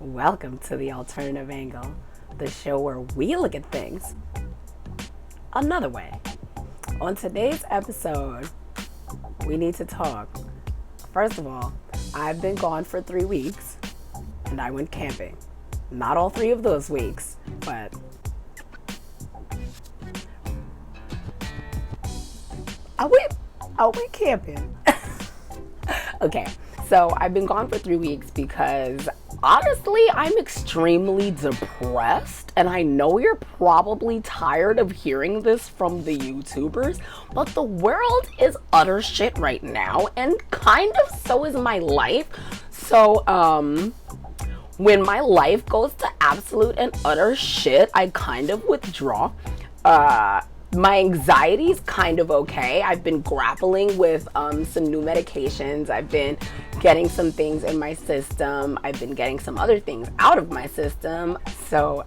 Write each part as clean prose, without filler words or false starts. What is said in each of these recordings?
Welcome to the Alternative Angle, the show where we look at things another way. On today's episode, we need to talk. First of all, I've been gone for 3 weeks and I went camping. Not all 3 of those weeks, but I went camping. Okay, so I've been gone for 3 weeks because honestly, I'm extremely depressed, and I know you're probably tired of hearing this from the YouTubers, but the world is utter shit right now, and kind of so is my life. So, when my life goes to absolute and utter shit, I kind of withdraw. My anxiety's kind of okay. I've been grappling with some new medications. I've been getting some things in my system. I've been getting some other things out of my system. So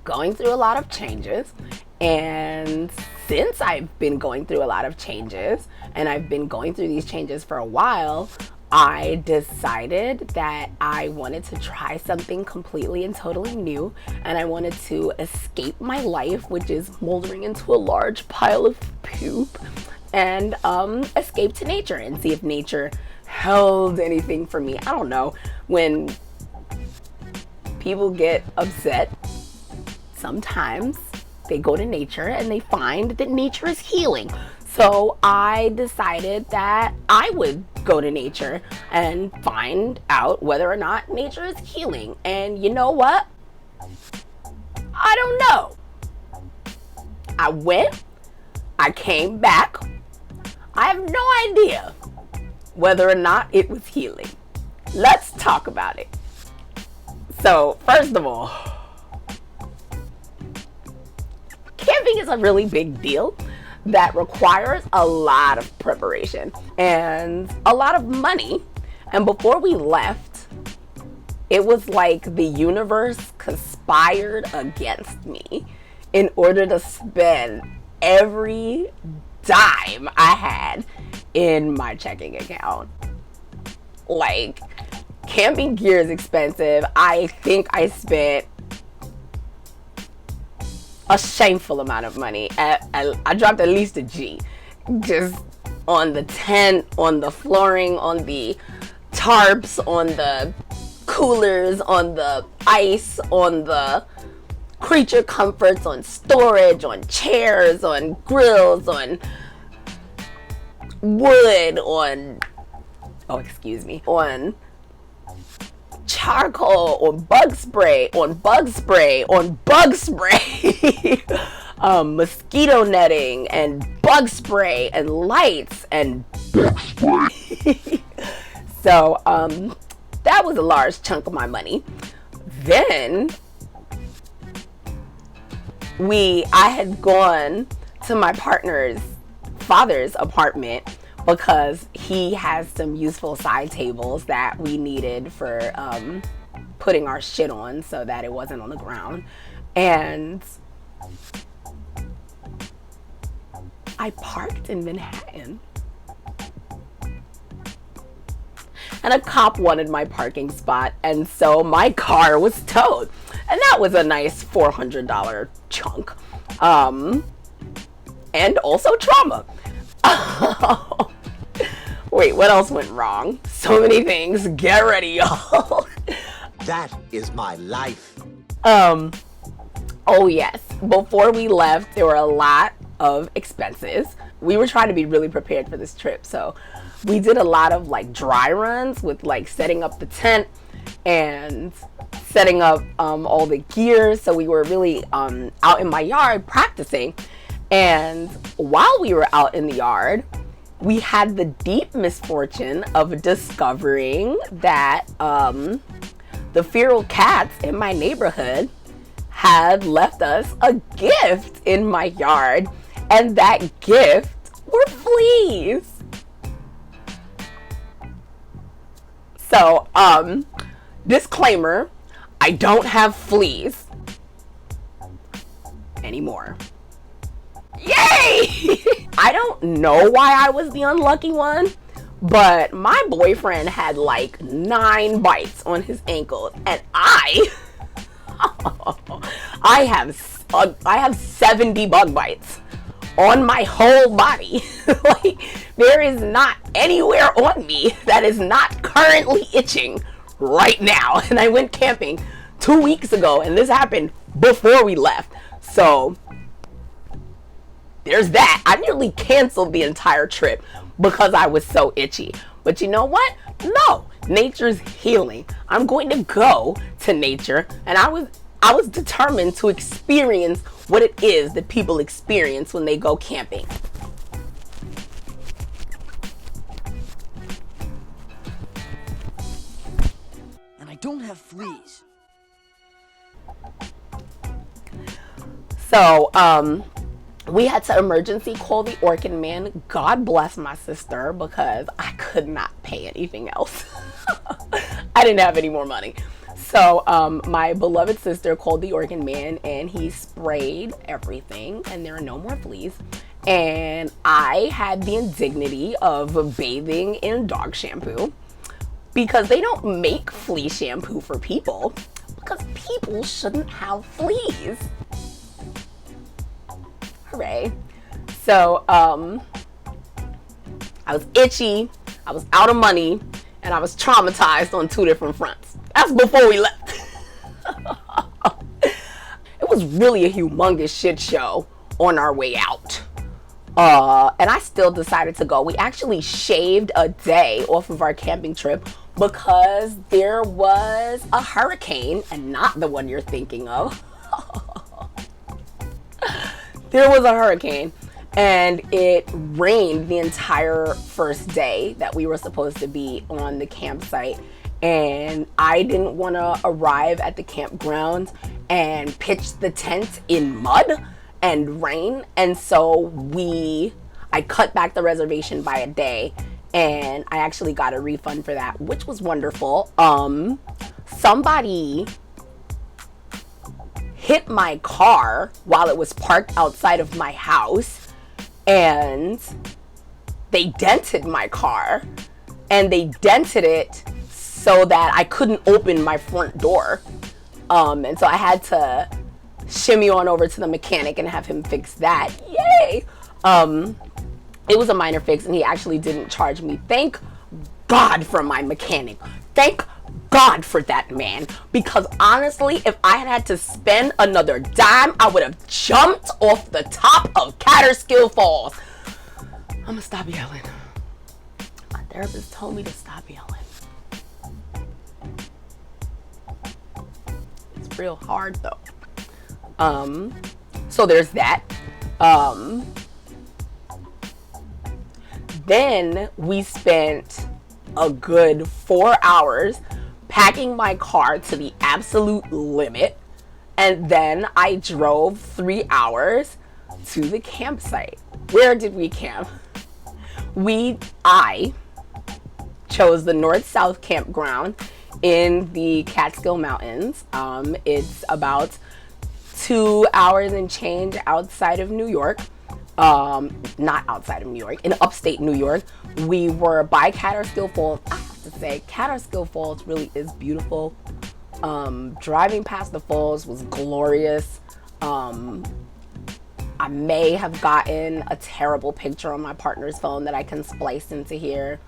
going through a lot of changes. And since I've been going through a lot of changes, and I've been going through these changes for a while, I decided that I wanted to try something completely and totally new, and I wanted to escape my life, which is moldering into a large pile of poop, and escape to nature and see if nature held anything for me. I don't know. When people get upset, sometimes they go to nature and they find that nature is healing. So I decided that I would go to nature and find out whether or not nature is healing. And you know what? I don't know. I went, I came back. I have no idea whether or not it was healing. Let's talk about it. So, first of all, camping is a really big deal that requires a lot of preparation and a lot of money. And before we left, it was like the universe conspired against me in order to spend every dime I had in my checking account. Like, camping gear is expensive. I think I spent a shameful amount of money. I dropped at least a G just on the tent, on the flooring, on the tarps, on the coolers, on the ice, on the creature comforts, on storage, on chairs, on grills, on wood, on charcoal, on bug spray, mosquito netting and bug spray and lights and bug spray. So that was a large chunk of my money. Then I had gone to my partner's father's apartment because he has some useful side tables that we needed for putting our shit on so that it wasn't on the ground. And I parked in Manhattan. And a cop wanted my parking spot, and so my car was towed. And that was a nice $400 chunk. And also trauma. Wait, what else went wrong? So many things. Get ready, y'all. That is my life. Oh yes. Before we left, there were a lot of expenses. We were trying to be really prepared for this trip. So we did a lot of like dry runs with like setting up the tent and setting up all the gear. So we were really out in my yard practicing. And while we were out in the yard, we had the deep misfortune of discovering that the feral cats in my neighborhood had left us a gift in my yard, and that gift were fleas. So, disclaimer, I don't have fleas anymore. Yay! I don't know why I was the unlucky one, But my boyfriend had like 9 bites on his ankles, and I have 70 bug bites on my whole body. Like, there is not anywhere on me that is not currently itching right now. And I went camping 2 weeks ago, and this happened before we left. So there's that. I nearly canceled the entire trip because I was so itchy. But you know what? No, nature's healing. I'm going to go to nature, and I was determined to experience what it is that people experience when they go camping. And I don't have fleas. So, we had to emergency call the Orchid Man. God bless my sister, because I could not pay anything else. I didn't have any more money. So my beloved sister called the Orchid Man, and he sprayed everything, and there are no more fleas. And I had the indignity of bathing in dog shampoo, because they don't make flea shampoo for people, because people shouldn't have fleas. Hooray. So I was itchy, I was out of money, and I was traumatized on 2 different fronts. That's before we left. It was really a humongous shit show on our way out. And I still decided to go. We actually shaved a day off of our camping trip because there was a hurricane, and not the one you're thinking of. There was a hurricane, and it rained the entire first day that we were supposed to be on the campsite. And I didn't want to arrive at the campground and pitch the tent in mud and rain. And so I cut back the reservation by a day, and I actually got a refund for that, which was wonderful. Somebody hit my car while it was parked outside of my house, and they dented my car, and they dented it so that I couldn't open my front door. And so I had to shimmy on over to the mechanic and have him fix that. Yay! It was a minor fix, and he actually didn't charge me. Thank God for my mechanic. Thank God for that man. Because honestly, if I had to spend another dime, I would have jumped off the top of Catterskill Falls. I'm gonna stop yelling. My therapist told me to stop yelling. It's real hard though. So there's that. Then we spent a good 4 hours packing my car to the absolute limit, and then I drove 3 hours to the campsite. Where did we camp? I chose the North-South campground in the Catskill Mountains. It's about 2 hours and change outside of New York. Not outside of New York, in upstate New York. We were by Catterskill Falls. I have to say, Catterskill Falls really is beautiful. Driving past the falls was glorious. I may have gotten a terrible picture on my partner's phone that I can splice into here,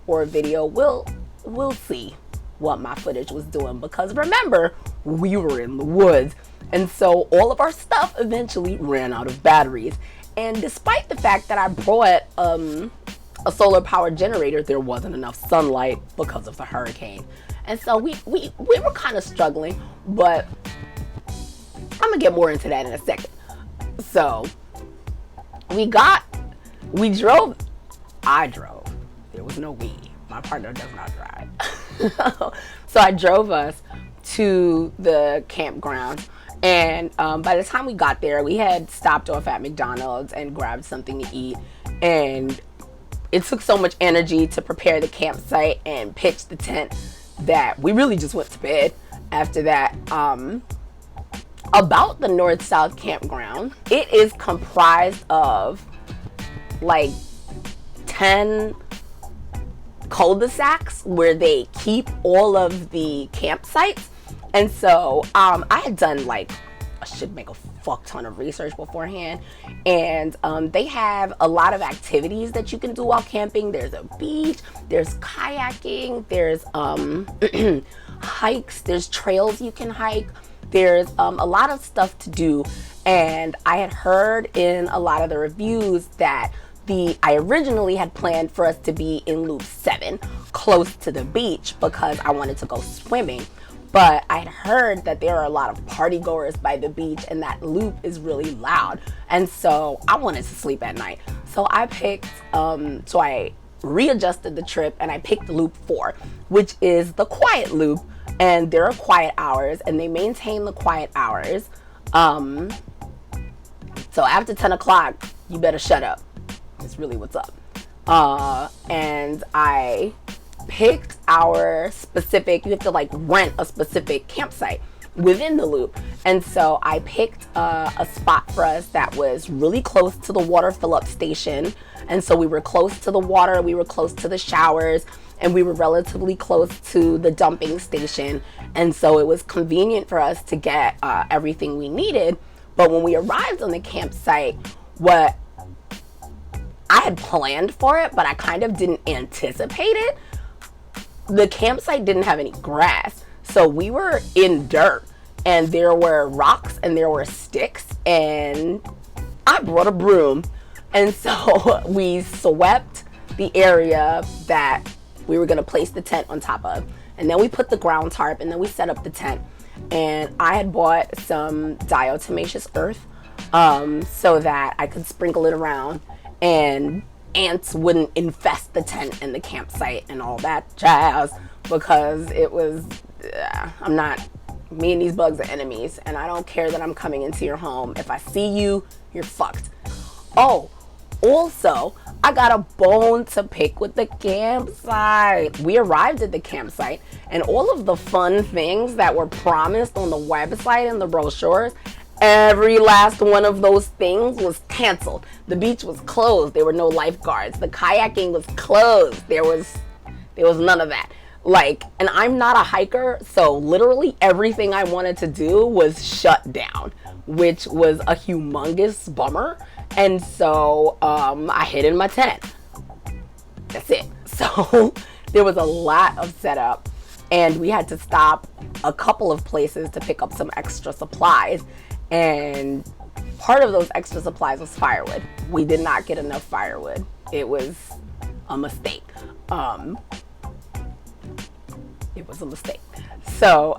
or a video. We'll see what my footage was doing, because remember, we were in the woods, and so all of our stuff eventually ran out of batteries. And despite the fact that I brought a solar powered generator, there wasn't enough sunlight because of the hurricane. And so we were kind of struggling, but I'm gonna get more into that in a second. So I drove. There was no we. My partner does not drive. So I drove us to the campground. And by the time we got there, we had stopped off at McDonald's and grabbed something to eat. And it took so much energy to prepare the campsite and pitch the tent that we really just went to bed after that. About the North-South campground, it is comprised of like 10 cul-de-sacs where they keep all of the campsites. And so I had done like, I should make a fuck ton of research beforehand, and they have a lot of activities that you can do while camping. There's a beach, there's kayaking, there's hikes, there's trails you can hike, there's a lot of stuff to do. And I had heard in a lot of the reviews that I originally had planned for us to be in Loop 7, close to the beach, because I wanted to go swimming. But I had heard that there are a lot of party goers by the beach, and that loop is really loud. And so I wanted to sleep at night. So I picked, so I readjusted the trip and I picked Loop 4, which is the quiet loop. And there are quiet hours, and they maintain the quiet hours. So after 10 o'clock, you better shut up. That's really what's up. And I picked our specific, you have to like rent a specific campsite within the loop. And so I picked a spot for us that was really close to the water fill-up station. And so we were close to the water, we were close to the showers, and we were relatively close to the dumping station. And so it was convenient for us to get everything we needed. But when we arrived on the campsite, what I had planned for it, but I kind of didn't anticipate it. The campsite didn't have any grass. So we were in dirt, and there were rocks and there were sticks, and I brought a broom. And so we swept the area that we were gonna place the tent on top of. And then we put the ground tarp, and then we set up the tent. And I had bought some diatomaceous earth so that I could sprinkle it around and ants wouldn't infest the tent and the campsite and all that jazz, because it was, me and these bugs are enemies, and I don't care that I'm coming into your home. If I see you, you're fucked. Oh, also, I got a bone to pick with the campsite. We arrived at the campsite, and all of the fun things that were promised on the website and the brochures, every last one of those things was canceled. The beach was closed. There were no lifeguards. The kayaking was closed. There was none of that. Like, and I'm not a hiker, so literally everything I wanted to do was shut down, which was a humongous bummer. And so I hid in my tent. That's it. So there was a lot of setup, and we had to stop a couple of places to pick up some extra supplies. And part of those extra supplies was firewood. We did not get enough firewood. It was a mistake. It was a mistake. So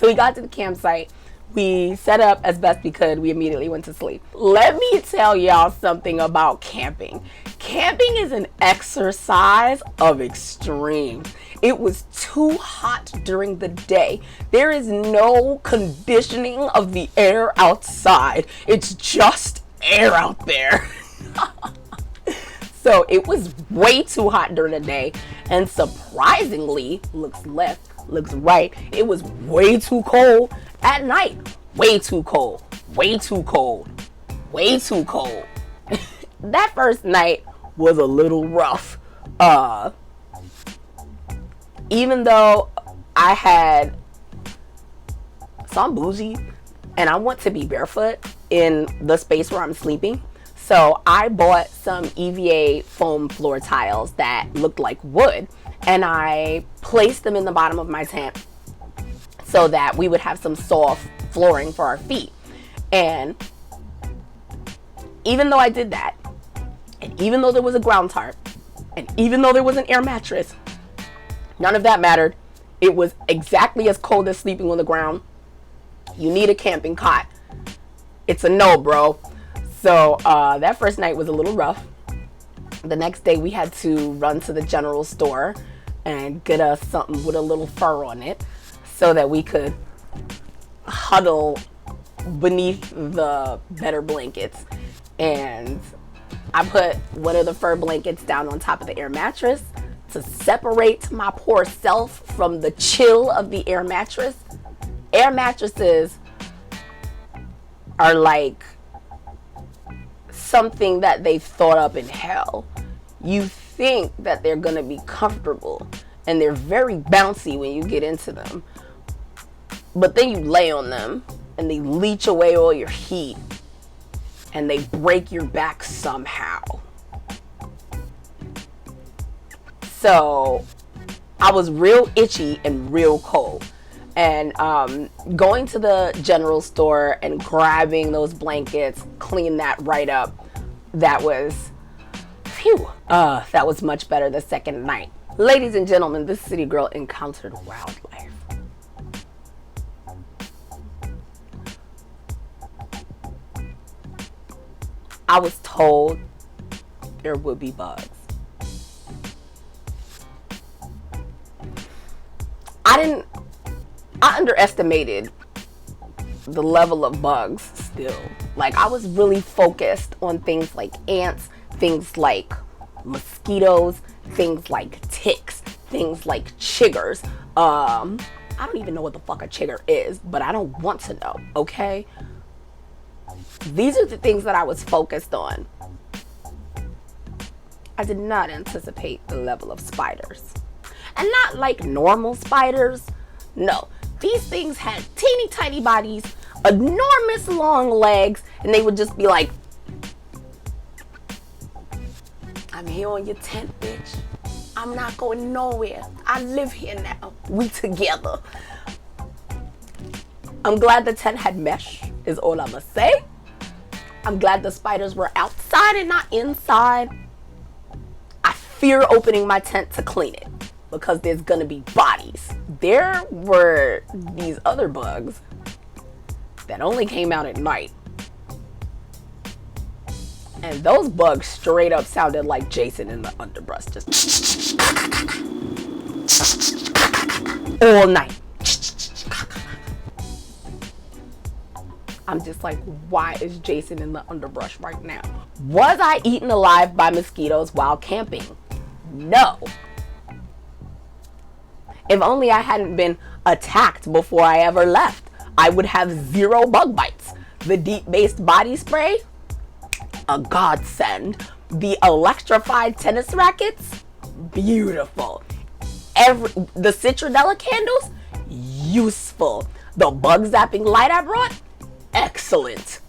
we got to the campsite. We set up as best we could. We immediately went to sleep. Let me tell y'all something about camping. Camping is an exercise of extreme. It was too hot during the day. There is no conditioning of the air outside. It's just air out there. So it was way too hot during the day, and surprisingly, looks left, looks right, it was way too cold at night. Way too cold, way too cold, way too cold. That first night was a little rough. Even though so I'm bougie, and I want to be barefoot in the space where I'm sleeping. So I bought some EVA foam floor tiles that looked like wood, and I placed them in the bottom of my tent so that we would have some soft flooring for our feet. And even though I did that, and even though there was a ground tarp, and even though there was an air mattress, none of that mattered. It was exactly as cold as sleeping on the ground. You need a camping cot. It's a no, bro. So that first night was a little rough. The next day we had to run to the general store and get us something with a little fur on it so that we could huddle beneath the better blankets. And I put one of the fur blankets down on top of the air mattress to separate my poor self from the chill of the air mattress. Air mattresses are like something that they thought up in hell. You think that they're gonna be comfortable and they're very bouncy when you get into them. But then you lay on them and they leach away all your heat and they break your back somehow. So I was real itchy and real cold. And going to the general store and grabbing those blankets, clean that right up, that was, phew, that was much better the second night. Ladies and gentlemen, this city girl encountered wildlife. I was told there would be bugs. I underestimated the level of bugs still. Like, I was really focused on things like ants, things like mosquitoes, things like ticks, things like chiggers. I don't even know what the fuck a chigger is, but I don't want to know, okay? These are the things that I was focused on. I did not anticipate the level of spiders. And not like normal spiders. No. These things had teeny tiny bodies, enormous long legs, and they would just be like, I'm here on your tent, bitch. I'm not going nowhere. I live here now. We together. I'm glad the tent had mesh, is all I'ma say. I'm glad the spiders were outside and not inside. I fear opening my tent to clean it because there's gonna be bodies. There were these other bugs that only came out at night. And those bugs straight up sounded like Jason in the underbrush, just all night. I'm just like, why is Jason in the underbrush right now? Was I eaten alive by mosquitoes while camping? No. If only I hadn't been attacked before I ever left, I would have 0 bug bites. The deep-based body spray, a godsend. The electrified tennis rackets, beautiful. The citronella candles, useful. The bug zapping light I brought, excellent.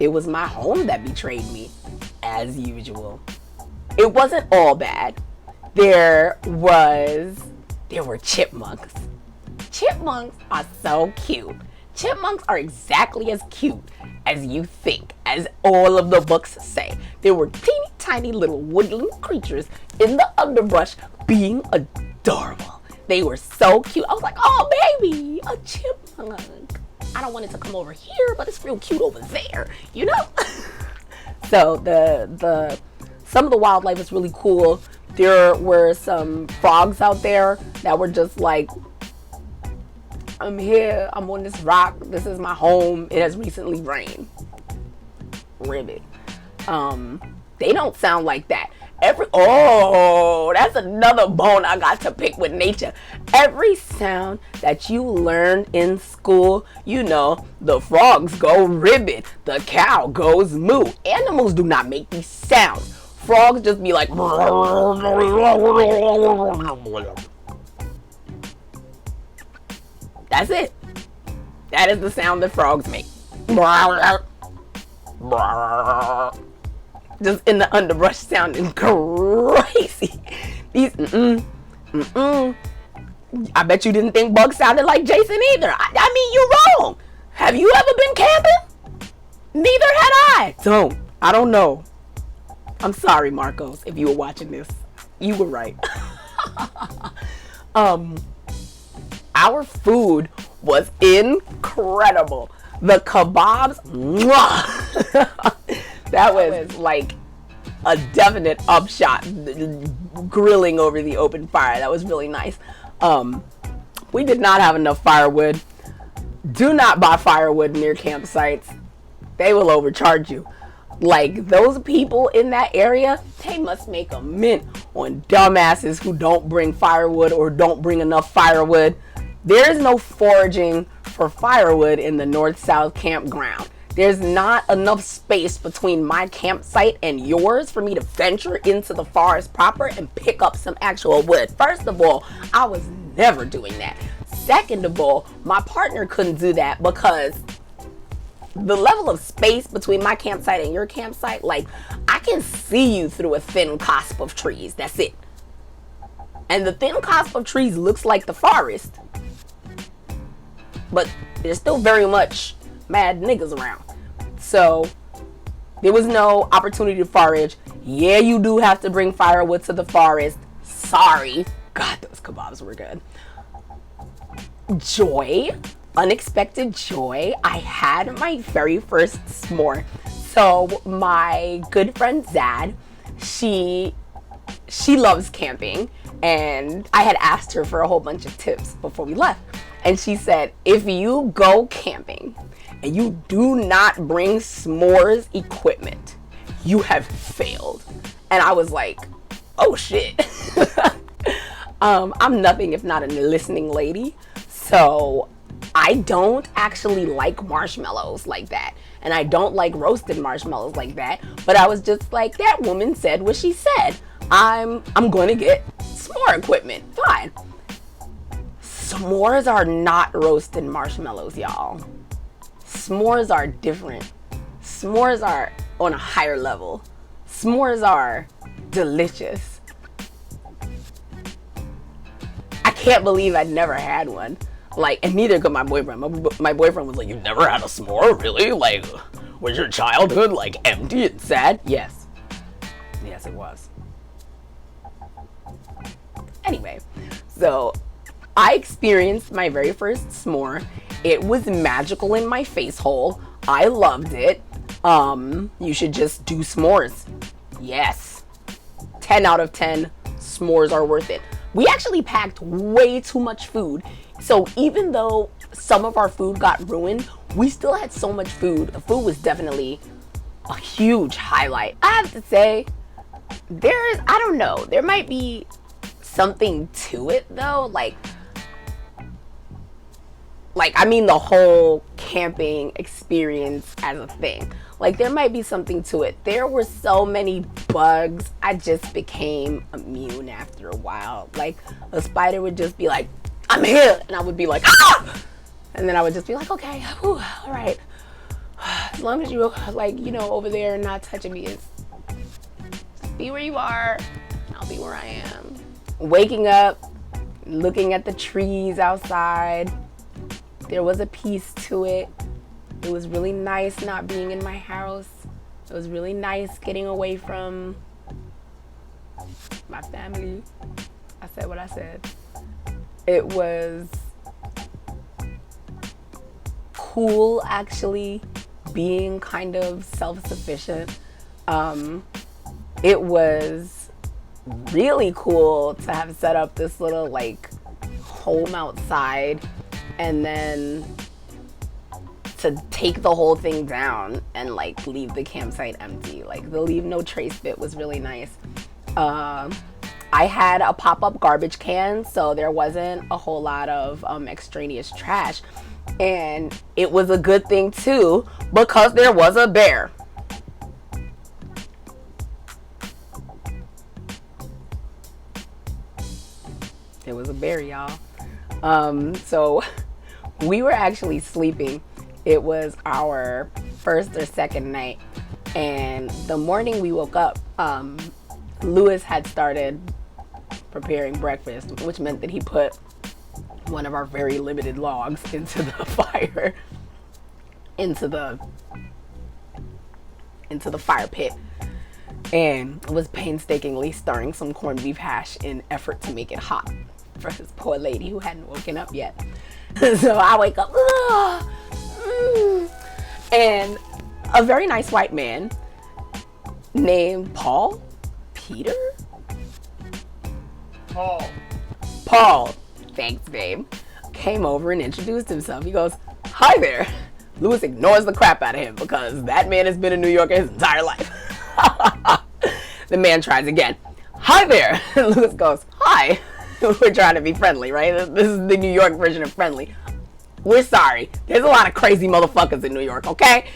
It was my home that betrayed me, as usual. It wasn't all bad. There were chipmunks. Chipmunks are so cute. Chipmunks are exactly as cute as you think, as all of the books say. There were teeny tiny little woodland creatures in the underbrush being adorable. They were so cute. I was like, oh baby, a chipmunk. I don't want it to come over here, but it's real cute over there, you know? So some of the wildlife was really cool. There were some frogs out there that were just like, I'm here, I'm on this rock, this is my home, it has recently rained. Ribbit. They don't sound like that. That's another bone I got to pick with nature. Every sound that you learned in school, you know, the frogs go ribbit, the cow goes moo. Animals do not make these sounds. Frogs just be like, that's it. That is the sound that frogs make. Just in the underbrush sounding crazy. These, I bet you didn't think bugs sounded like Jason either. I mean, you're wrong. Have you ever been camping? Neither had I. I don't know. I'm sorry, Marcos, if you were watching this. You were right. Our food was incredible. The kebabs, that was like a definite upshot, grilling over the open fire. That was really nice. We did not have enough firewood. Do not buy firewood near campsites. They will overcharge you. Like, those people in that area, they must make a mint on dumbasses who don't bring firewood or don't bring enough firewood. There is no foraging for firewood in the north-south campground. There's not enough space between my campsite and yours for me to venture into the forest proper and pick up some actual wood. First of all, I was never doing that. Second of all, my partner couldn't do that because the level of space between my campsite and your campsite, like, I can see you through a thin cusp of trees. That's it. And the thin cusp of trees looks like the forest, but there's still very much mad niggas around. So there was no opportunity to forage. Yeah, you do have to bring firewood to the forest. Sorry. God, those kebabs were good. Joy, unexpected joy. I had my very first s'more. So my good friend Zad, she loves camping, and I had asked her for a whole bunch of tips before we left. And she said, if you go camping and you do not bring s'mores equipment, you have failed. And I was like, oh shit. I'm nothing if not a listening lady. So I don't actually like marshmallows like that. And I don't like roasted marshmallows like that. But I was just like, that woman said what she said. I'm going to get s'more equipment. Fine. S'mores are not roasted marshmallows, y'all. S'mores are different. S'mores are on a higher level. S'mores are delicious. I can't believe I'd never had one. Like, and neither could my boyfriend. My boyfriend was like, you've never had a s'more? Really? Like, was your childhood, like, empty and sad? Yes. Yes, it was. Anyway, so I experienced my very first s'more. It was magical in my face hole. I loved it. You should just do s'mores. Yes. 10 out of 10. S'mores are worth it. We actually packed way too much food. So even though some of our food got ruined, we still had so much food. The food was definitely a huge highlight. I have to say, I don't know, there might be something to it though. Like I mean the whole camping experience as a thing. Like, there might be something to it. There were so many bugs. I just became immune after a while. Like, a spider would just be like, I'm here. And I would be like, ah! And then I would just be like, okay, whew, all right. As long as you, like, you know, over there not touching me, just be where you are. I'll be where I am. Waking up, looking at the trees outside. There was a peace to it. It was really nice not being in my house. It was really nice getting away from my family. I said what I said. It was cool, actually, being kind of self-sufficient. It was really cool to have set up this little, like, home outside, and then to take the whole thing down and, like, leave the campsite empty. Like, the leave no trace bit was really nice. I had a pop-up garbage can, so there wasn't a whole lot of extraneous trash. And it was a good thing, too, because there was a bear. There was a bear, y'all. So we were actually sleeping. It was our first or second night, and the morning we woke up, Lewis had started preparing breakfast, which meant that he put one of our very limited logs into the fire, into the fire pit, and was painstakingly stirring some corned beef hash in effort to make it hot for this poor lady who hadn't woken up yet. So I wake up, and a very nice white man named Peter? Paul, thanks babe, came over and introduced himself. He goes, hi there. Lewis ignores the crap out of him because that man has been in New York his entire life. The man tries again. Hi there. Lewis goes, hi. We're trying to be friendly, right? This is the New York version of friendly. We're sorry. There's a lot of crazy motherfuckers in New York, okay?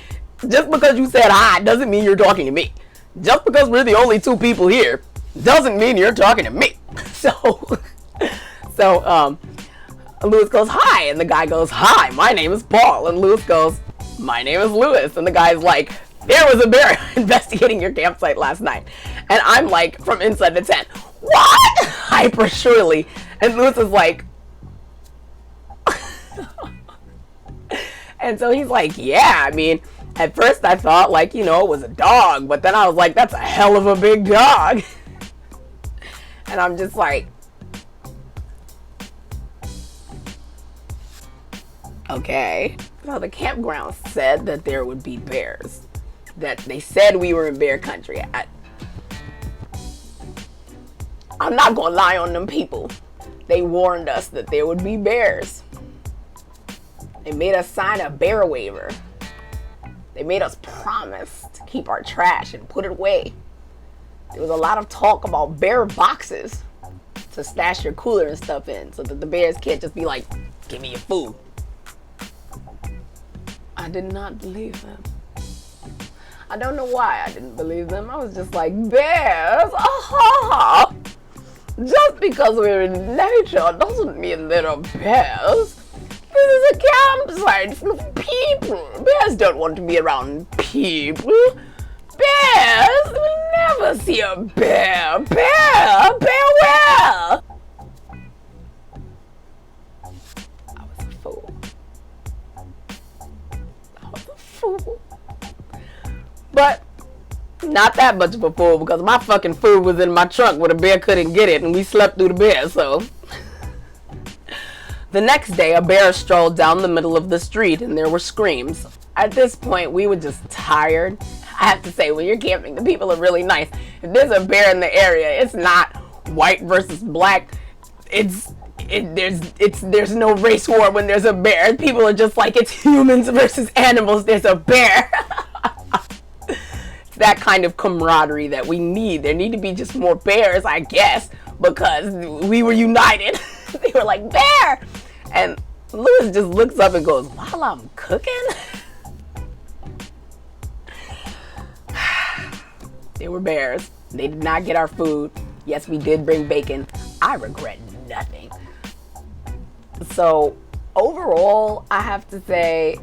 Just because you said hi doesn't mean you're talking to me. Just because we're the only two people here doesn't mean you're talking to me. So Lewis goes, hi, and the guy goes, hi, my name is Paul, and Lewis goes, my name is Lewis, and the guy's like, there was a bear investigating your campsite last night, and I'm like, from inside the tent, what? Hyper surely, and Lewis is like, and so he's like, yeah, I mean, at first I thought like, you know, it was a dog, but then I was like, that's a hell of a big dog. And I'm just like, okay. So the campground said that there would be bears. That they said we were in bear country. I'm not gonna lie on them people. They warned us that there would be bears. They made us sign a bear waiver. They made us promise to keep our trash and put it away. There was a lot of talk about bear boxes to stash your cooler and stuff in so that the bears can't just be like, give me your food. I did not believe them. I don't know why I didn't believe them. I was just like, bears? Aha! Just because we're in nature doesn't mean there are bears. This is a campsite full of people. Bears don't want to be around people. Bears will never see a bear. Bear where? I was a fool. But not that much of a fool, because my fucking food was in my trunk where the bear couldn't get it, and we slept through the bear, so. The next day, a bear strolled down the middle of the street, and there were screams. At this point, we were just tired. I have to say, when you're camping, the people are really nice. If there's a bear in the area, it's not white versus black. There's no race war when there's a bear. People are just like, it's humans versus animals. There's a bear. It's that kind of camaraderie that we need. There need to be just more bears, I guess, because we were united. They were like, bear! And Lewis just looks up and goes, while I'm cooking? There were bears. They did not get our food. Yes, we did bring bacon. I regret nothing. So, overall, I have to say,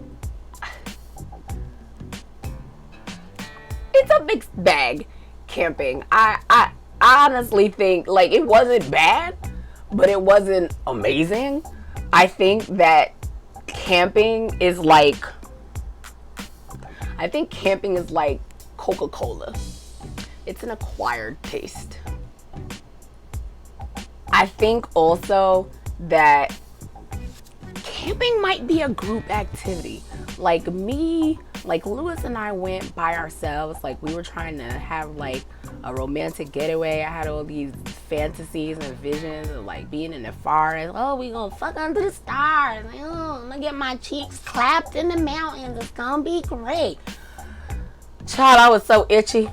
it's a mixed bag, camping. I honestly think, like, it wasn't bad, but it wasn't amazing. I think that camping is like Coca-Cola. It's an acquired taste. I think also that camping might be a group activity. Like Lewis and I went by ourselves. Like, we were trying to have like a romantic getaway. I had all these fantasies and visions of like being in the forest. Oh, we gonna fuck under the stars. Like, oh, I'm gonna get my cheeks clapped in the mountains. It's gonna be great. Child, I was so itchy.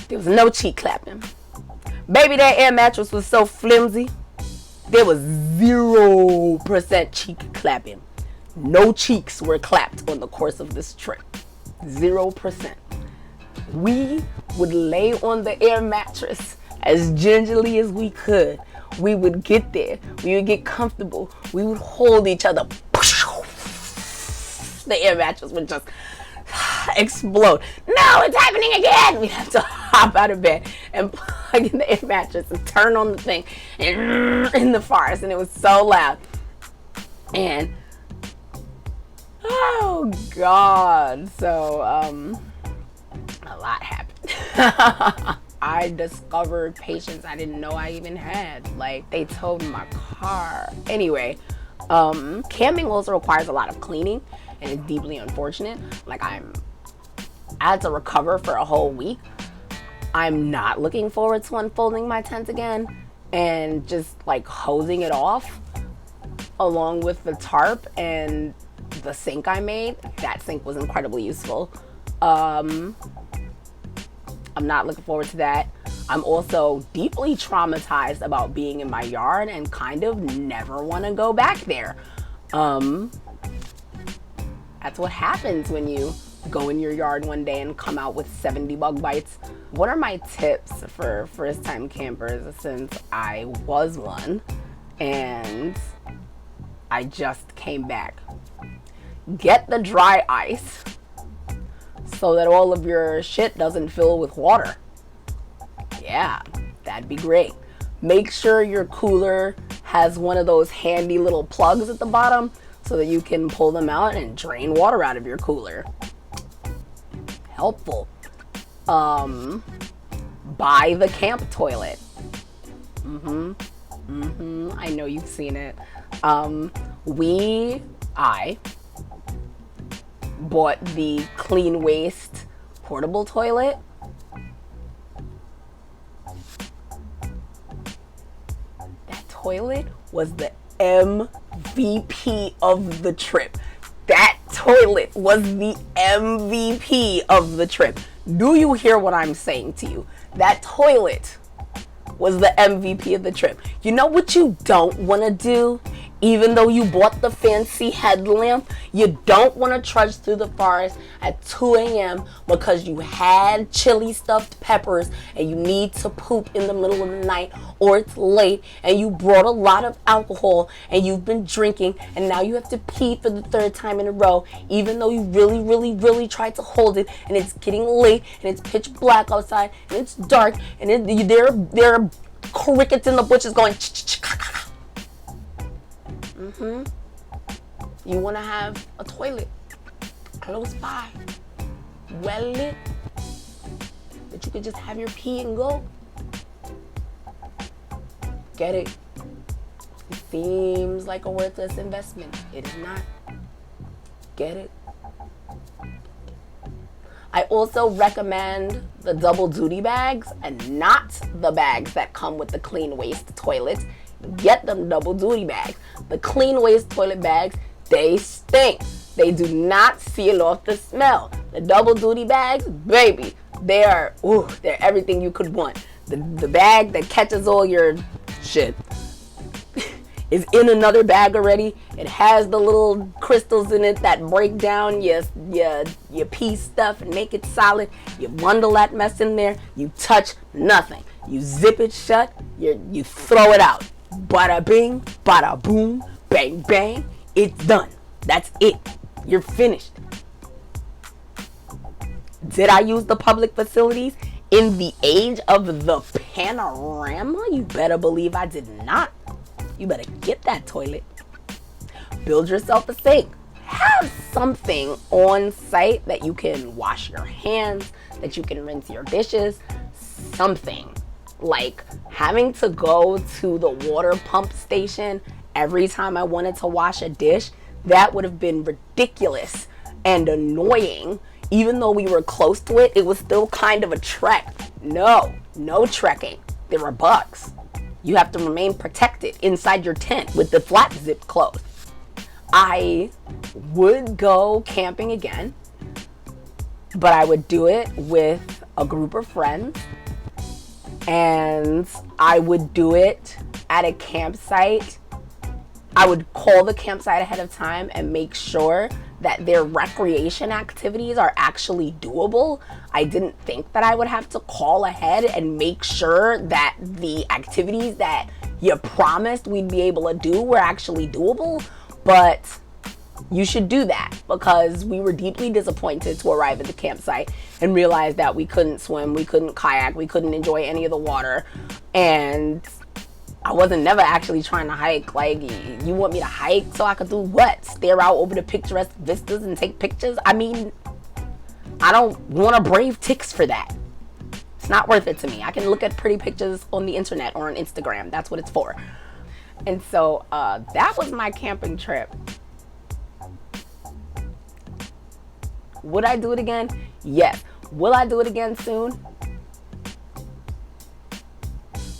There was no cheek clapping. Baby, that air mattress was so flimsy. There was 0% cheek clapping. No cheeks were clapped on the course of this trip. 0%. We would lay on the air mattress as gingerly as we could. We would get there. We would get comfortable. We would hold each other. The air mattress would just explode. No, it's happening again. We'd have to hop out of bed and plug in the air mattress and turn on the thing and in the forest, and it was so loud. And oh God, so a lot happened. I discovered patience I didn't know I even had. Like, they towed my car. Anyway, camping also requires a lot of cleaning, and it's deeply unfortunate. Like, I had to recover for a whole week. I'm not looking forward to unfolding my tent again and just like hosing it off along with the tarp and the sink I made. That sink was incredibly useful. I'm not looking forward to that. I'm also deeply traumatized about being in my yard and kind of never want to go back there. That's what happens when you go in your yard one day and come out with 70 bug bites. What are my tips for first time campers, since I was one and I just came back? Get the dry ice so that all of your shit doesn't fill with water. Yeah, that'd be great. Make sure your cooler has one of those handy little plugs at the bottom so that you can pull them out and drain water out of your cooler. Helpful. Buy the camp toilet. I know you've seen it. I bought the Clean Waste portable toilet. That toilet was the MVP of the trip. That toilet was the MVP of the trip. Do you hear what I'm saying to you? That toilet was the MVP of the trip. You know what you don't want to do? Even though you bought the fancy headlamp, you don't want to trudge through the forest at 2 a.m. because you had chili stuffed peppers and you need to poop in the middle of the night, or it's late and you brought a lot of alcohol and you've been drinking and now you have to pee for the 3rd time in a row, even though you really tried to hold it, and it's getting late and it's pitch black outside and it's dark and there are crickets in the bushes going You want to have a toilet close by, well lit, that you could just have your pee and go. Get it? It seems like a worthless investment. It is not. Get it? I also recommend the double duty bags and not the bags that come with the Clean Waste toilets. Get them double duty bags. The Clean Waste toilet bags, they stink. They do not seal off the smell. The double duty bags, baby, they're everything you could want. The bag that catches all your shit is in another bag already. It has the little crystals in it that break down your pee stuff and make it solid. You bundle that mess in there. You touch nothing. You zip it shut. You throw it out. Bada bing, bada boom, bang bang. It's done. That's it. You're finished. Did I use the public facilities in the age of the panorama? You better believe I did not. You better get that toilet. Build yourself a sink. Have something on site that you can wash your hands, that you can rinse your dishes. Something. Like having to go to the water pump station every time I wanted to wash a dish, that would have been ridiculous and annoying. Even though we were close to it, it was still kind of a trek. No trekking. There are bugs. You have to remain protected inside your tent with the flap zip closed. I would go camping again, but I would do it with a group of friends, and I would do it at a campsite. I would call the campsite ahead of time and make sure that their recreation activities are actually doable. I didn't think that I would have to call ahead and make sure that the activities that you promised we'd be able to do were actually doable, but you should do that, because we were deeply disappointed to arrive at the campsite and realize that we couldn't swim, we couldn't kayak, we couldn't enjoy any of the water, and I wasn't never actually trying to hike. Like, you want me to hike so I could do what? Stare out over the picturesque vistas and take pictures? I mean, I don't want to brave ticks for that. It's not worth it to me. I can look at pretty pictures on the internet or on Instagram. That's what it's for. And so that was my camping trip. Would I do it again? Yes. Will I do it again soon?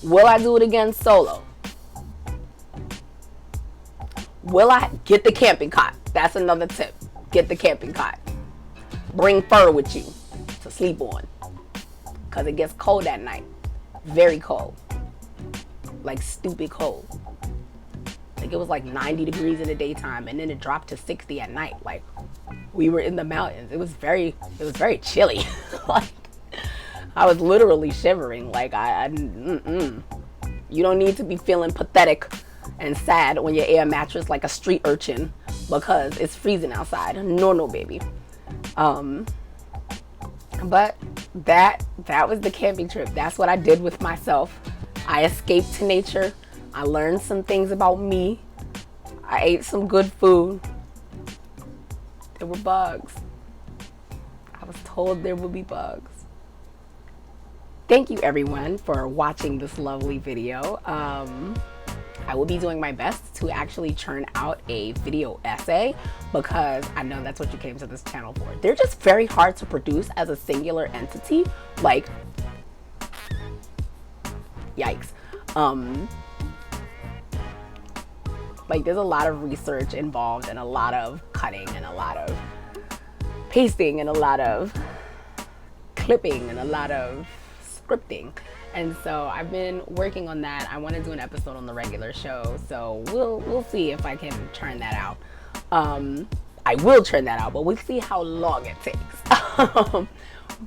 Will I do it again solo? Will I get the camping cot? That's another tip. Get the camping cot. Bring fur with you to sleep on, because it gets cold at night. Very cold. Like stupid cold. Like, it was like 90 degrees in the daytime, and then it dropped to 60 at night. Like, we were in the mountains. It was very chilly. Like, I was literally shivering. Like, you don't need to be feeling pathetic and sad on your air mattress like a street urchin because it's freezing outside. No, baby. But that was the camping trip. That's what I did with myself. I escaped to nature. I learned some things about me. I ate some good food. There were bugs. I was told there would be bugs. Thank you everyone for watching this lovely video. I will be doing my best to actually churn out a video essay because I know that's what you came to this channel for. They're just very hard to produce as a singular entity. Like, yikes. Like, there's a lot of research involved and a lot of cutting and a lot of pasting and a lot of clipping and a lot of scripting. And so I've been working on that. I want to do an episode on the regular show, so we'll see if I can churn that out. I will churn that out, but we'll see how long it takes.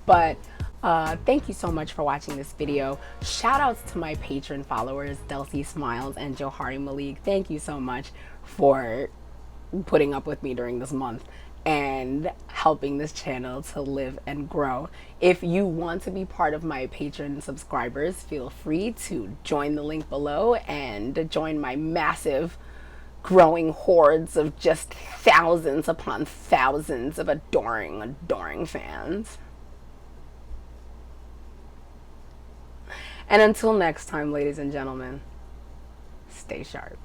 But thank you so much for watching this video. Shout outs to my patron followers, Delcy Smiles and Johari Malik. Thank you so much for putting up with me during this month and helping this channel to live and grow. If you want to be part of my patron subscribers, feel free to join the link below and join my massive growing hordes of just thousands upon thousands of adoring fans. And until next time, ladies and gentlemen, stay sharp.